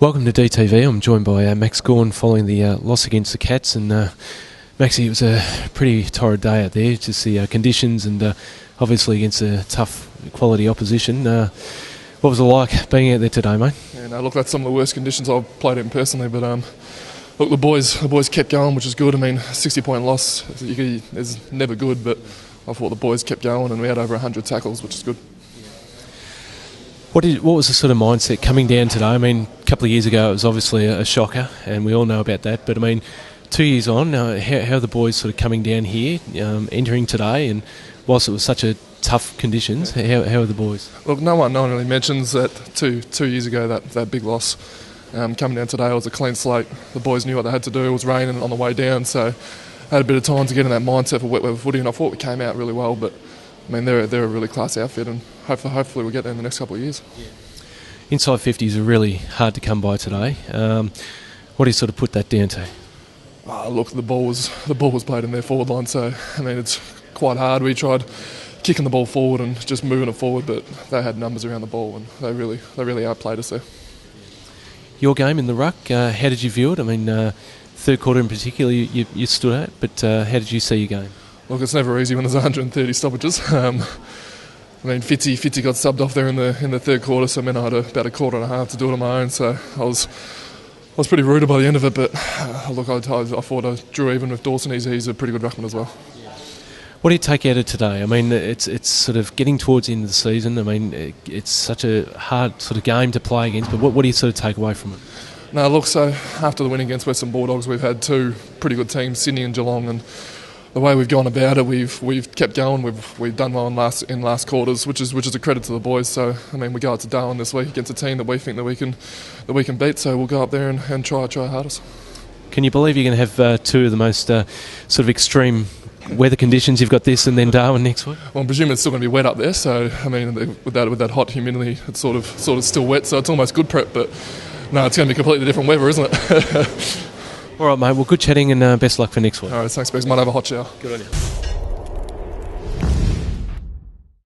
Welcome to DTV. I'm joined by Max Gawn following the loss against the Cats. And Maxie, it was a pretty torrid day out there, just the conditions and obviously against a tough quality opposition. What was it like being out there today, mate? Yeah, no, look, that's some of the worst conditions I've played in personally, but look, the boys kept going, which is good. I mean, 60-point loss is never good, but I thought the boys kept going and we had over 100 tackles, which is good. What was the sort of mindset coming down today? I mean, a couple of years ago it was obviously a shocker, and we all know about that. But I mean, 2 years on, how are the boys sort of coming down here, entering today? And whilst it was such a tough conditions, how are the boys? Look, no one really mentions that two years ago that big loss. Coming down today, it was a clean slate. The boys knew what they had to do. It was raining on the way down, so I had a bit of time to get in that mindset for wet weather footy, and I thought we came out really well. But I mean, they're a really class outfit, and hopefully we'll get there in the next couple of years. Yeah. Inside 50s are really hard to come by today. What do you sort of put that down to? Look, the ball was played in their forward line, so I mean it's quite hard. We tried kicking the ball forward and just moving it forward, but they had numbers around the ball, and they really outplayed us there. Your game in the ruck, how did you view it? I mean, third quarter in particular, you stood out, but how did you see your game? Look, it's never easy when there's 130 stoppages. I mean, Fitzy got subbed off there in the third quarter, so I mean I had about a quarter and a half to do it on my own. So I was pretty rooted by the end of it. But look, I thought I drew even with Dawson. He's a pretty good ruckman as well. What do you take out of today? I mean, it's sort of getting towards the end of the season. I mean, it's such a hard sort of game to play against. But what do you sort of take away from it? No, look. So after the win against Western Bulldogs, we've had two pretty good teams, Sydney and Geelong, and the way we've gone about it, we've kept going. We've done well in last quarters, which is a credit to the boys. So I mean, we go out to Darwin this week against a team that we think that we can beat. So we'll go up there and try our hardest. Can you believe you're going to have two of the most sort of extreme weather conditions? You've got this and then Darwin next week. Well, I'm presuming it's still going to be wet up there. So I mean, with that hot humidity, it's sort of still wet. So it's almost good prep, but no, it's going to be completely different weather, isn't it? All right, mate. Well, good chatting and best luck for next week. All right, thanks, Bex. Might have a hot shower. Good on you.